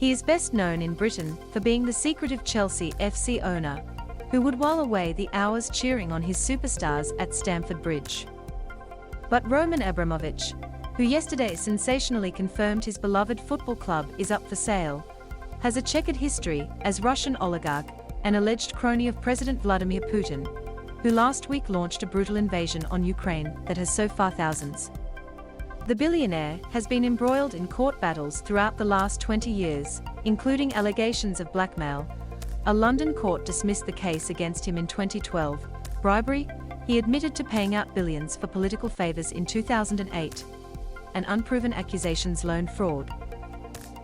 He is best known in Britain for being the secretive Chelsea FC owner, who would while away the hours cheering on his superstars at Stamford Bridge. But Roman Abramovich, who yesterday sensationally confirmed his beloved football club is up for sale, has a checkered history as Russian oligarch and alleged crony of President Vladimir Putin, who last week launched a brutal invasion on Ukraine that has so far thousands. The billionaire has been embroiled in court battles throughout the last 20 years, including allegations of blackmail. A London court dismissed the case against him in 2012. Bribery, he admitted to paying out billions for political favors in 2008. And unproven accusations loan fraud.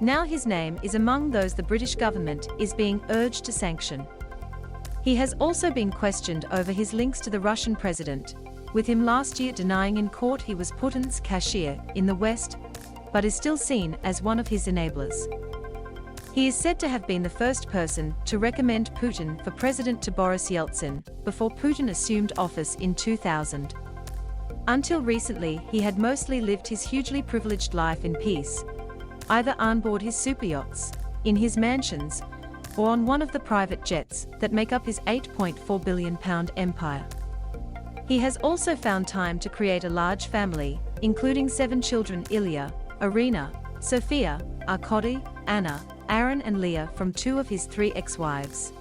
Now his name is among those the British government is being urged to sanction. He has also been questioned over his links to the Russian president, with him last year denying in court he was Putin's cashier in the West, but is still seen as one of his enablers. He is said to have been the first person to recommend Putin for president to Boris Yeltsin, before Putin assumed office in 2000. Until recently, he had mostly lived his hugely privileged life in peace, either on board his superyachts, in his mansions, or on one of the private jets that make up his £8.4 billion empire. He has also found time to create a large family, including 7 children: Ilya, Irina, Sophia, Arkady, Anna, Aaron and Leah, from 2 of his 3 ex-wives.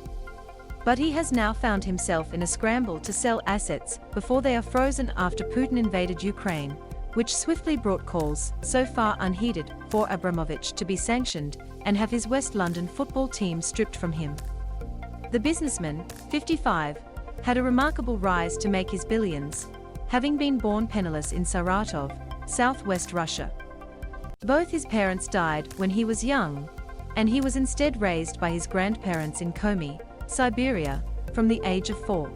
But he has now found himself in a scramble to sell assets before they are frozen after Putin invaded Ukraine, which swiftly brought calls, so far unheeded, for Abramovich to be sanctioned and have his West London football team stripped from him. The businessman, 55, had a remarkable rise to make his billions, having been born penniless in Saratov, southwest Russia. Both his parents died when he was young, and he was instead raised by his grandparents in Komi, Siberia, from the age of 4.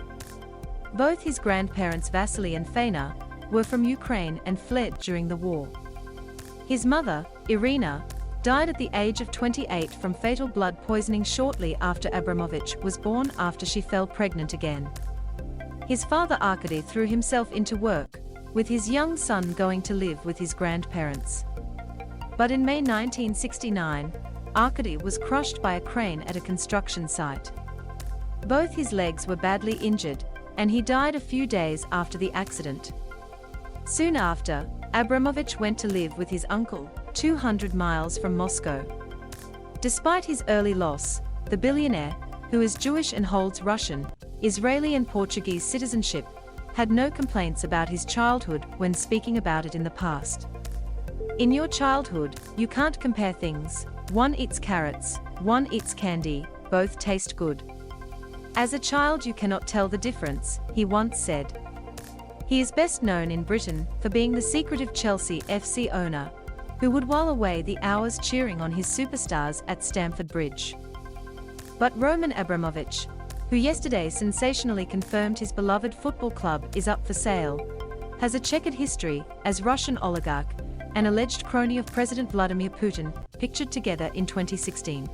Both his grandparents Vasily and Faina were from Ukraine and fled during the war. His mother, Irina, died at the age of 28 from fatal blood poisoning shortly after Abramovich was born after she fell pregnant again. His father Arkady threw himself into work, with his young son going to live with his grandparents. But in May 1969, Arkady was crushed by a crane at a construction site. Both his legs were badly injured, and he died a few days after the accident. Soon after, Abramovich went to live with his uncle, 200 miles from Moscow. Despite his early loss, the billionaire, who is Jewish and holds Russian, Israeli and Portuguese citizenship, had no complaints about his childhood when speaking about it in the past. In your childhood, you can't compare things. One eats carrots, one eats candy, both taste good. As a child you cannot tell the difference, he once said. He is best known in Britain for being the secretive Chelsea FC owner, who would while away the hours cheering on his superstars at Stamford Bridge. But Roman Abramovich, who yesterday sensationally confirmed his beloved football club is up for sale, has a checkered history as Russian oligarch and alleged crony of President Vladimir Putin, pictured together in 2016.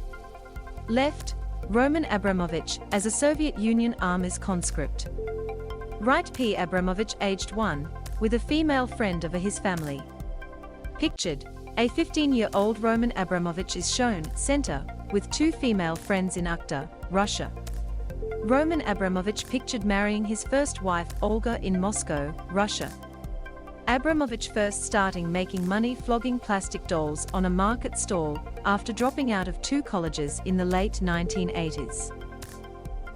Left, Roman Abramovich as a Soviet Union army's conscript. Right, P. Abramovich aged 1, with a female friend of his family. Pictured, a 15-year-old Roman Abramovich is shown center with 2 female friends in Ukhta, Russia. Roman Abramovich pictured marrying his first wife Olga in Moscow, Russia. Abramovich first starting making money flogging plastic dolls on a market stall after dropping out of 2 colleges in the late 1980s.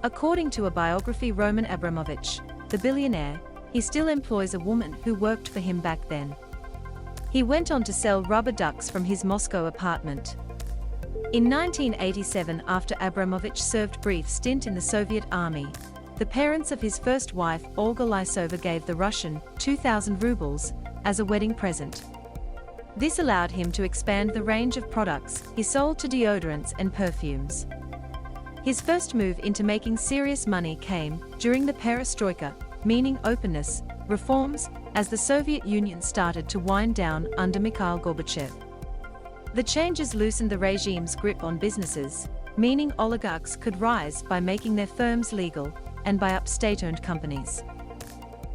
According to a biography, Roman Abramovich, the billionaire, he still employs a woman who worked for him back then. He went on to sell rubber ducks from his Moscow apartment. In 1987, after Abramovich served a brief stint in the Soviet army, the parents of his first wife, Olga Lysova, gave the Russian 2,000 rubles as a wedding present. This allowed him to expand the range of products he sold to deodorants and perfumes. His first move into making serious money came during the perestroika, meaning openness, reforms, as the Soviet Union started to wind down under Mikhail Gorbachev. The changes loosened the regime's grip on businesses, meaning oligarchs could rise by making their firms legal and by up-state-owned companies.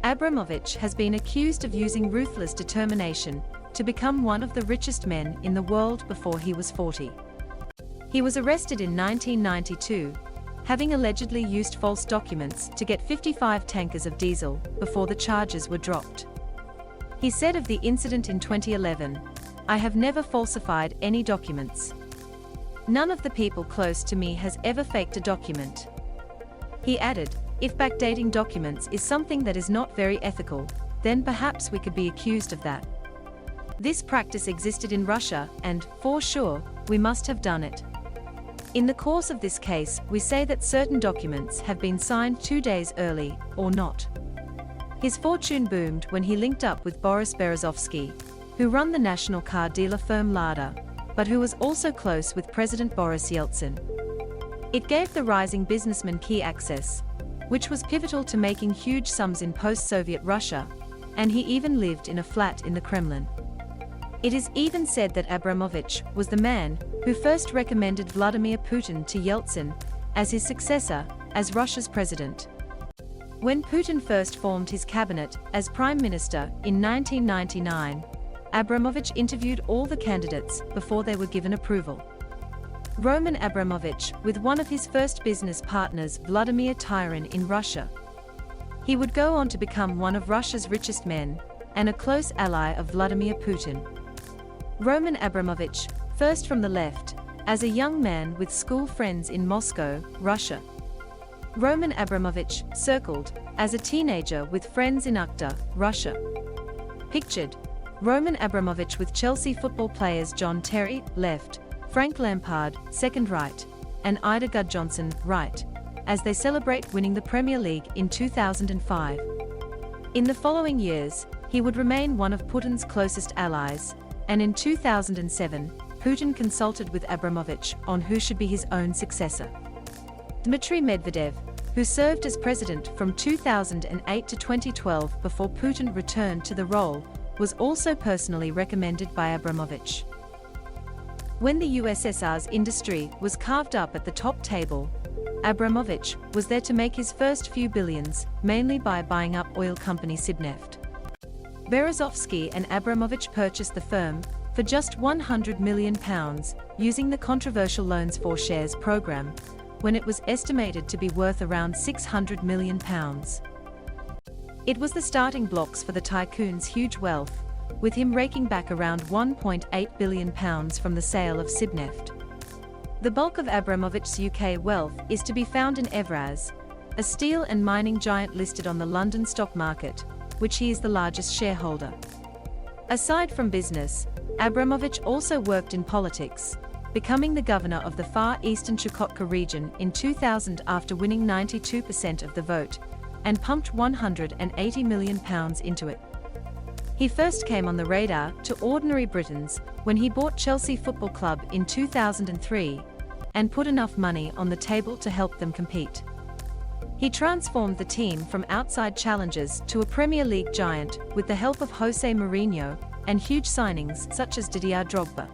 Abramovich has been accused of using ruthless determination to become one of the richest men in the world before he was 40. He was arrested in 1992, having allegedly used false documents to get 55 tankers of diesel before the charges were dropped. He said of the incident in 2011, "I have never falsified any documents. None of the people close to me has ever faked a document." He added, "If backdating documents is something that is not very ethical, then perhaps we could be accused of that. This practice existed in Russia, and, for sure, we must have done it. In the course of this case, we say that certain documents have been signed 2 days early, or not." His fortune boomed when he linked up with Boris Berezovsky, who run the national car dealer firm Lada, but who was also close with President Boris Yeltsin. It gave the rising businessman key access, which was pivotal to making huge sums in post-Soviet Russia, and he even lived in a flat in the Kremlin. It is even said that Abramovich was the man who first recommended Vladimir Putin to Yeltsin as his successor as Russia's president. When Putin first formed his cabinet as prime minister in 1999, Abramovich interviewed all the candidates before they were given approval. Roman Abramovich with one of his first business partners, Vladimir Tyran, in Russia. He would go on to become one of Russia's richest men and a close ally of Vladimir Putin. Roman Abramovich, first from the left, as a young man with school friends in Moscow, Russia. Roman Abramovich circled as a teenager with friends in Ukhta, Russia. Pictured, Roman Abramovich with Chelsea football players John Terry, left, Frank Lampard, second right, and Ida Gudjohnsen, right, as they celebrate winning the Premier League in 2005. In the following years, he would remain one of Putin's closest allies, and in 2007, Putin consulted with Abramovich on who should be his own successor. Dmitry Medvedev, who served as president from 2008 to 2012 before Putin returned to the role, was also personally recommended by Abramovich. When the USSR's industry was carved up at the top table, Abramovich was there to make his first few billions, mainly by buying up oil company Sibneft. Berezovsky and Abramovich purchased the firm for just £100 million, using the controversial Loans for Shares program, when it was estimated to be worth around £600 million. It was the starting blocks for the tycoon's huge wealth, with him raking back around £1.8 billion from the sale of Sibneft. The bulk of Abramovich's UK wealth is to be found in Evraz, a steel and mining giant listed on the London stock market, which he is the largest shareholder. Aside from business, Abramovich also worked in politics, becoming the governor of the Far Eastern Chukotka region in 2000 after winning 92% of the vote, and pumped £180 million into it. He first came on the radar to ordinary Britons when he bought Chelsea Football Club in 2003, and put enough money on the table to help them compete. He transformed the team from outside challengers to a Premier League giant with the help of Jose Mourinho and huge signings such as Didier Drogba.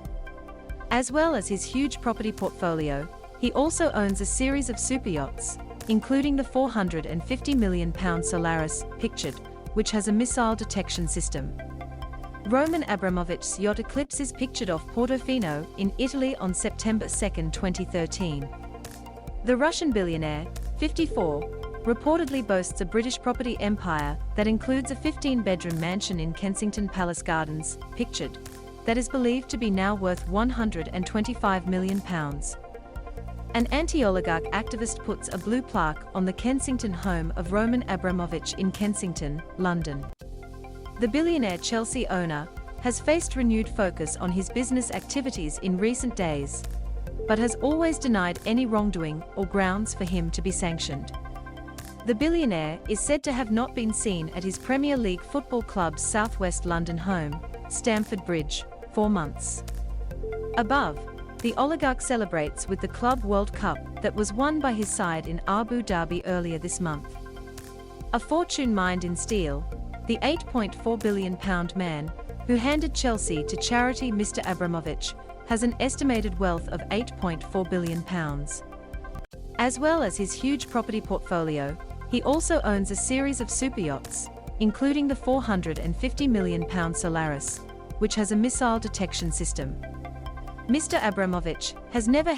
As well as his huge property portfolio, he also owns a series of superyachts, including the £450 million Solaris, pictured, which has a missile detection system. Roman Abramovich's yacht Eclipse is pictured off Portofino in Italy on September 2, 2013. The Russian billionaire, 54, reportedly boasts a British property empire that includes a 15-bedroom mansion in Kensington Palace Gardens, pictured, that is believed to be now worth £125 million. An anti-oligarch activist puts a blue plaque on the Kensington home of Roman Abramovich in Kensington, London. The billionaire Chelsea owner has faced renewed focus on his business activities in recent days, but has always denied any wrongdoing or grounds for him to be sanctioned. The billionaire is said to have not been seen at his Premier League football club's southwest London home, Stamford Bridge, for months. Above, the oligarch celebrates with the Club World Cup that was won by his side in Abu Dhabi earlier this month. A fortune mined in steel, the £8.4 billion man, who handed Chelsea to charity Mr. Abramovich, has an estimated wealth of £8.4 billion. As well as his huge property portfolio, he also owns a series of superyachts, including the £450 million Solaris, which has a missile detection system. Mr. Abramovich has never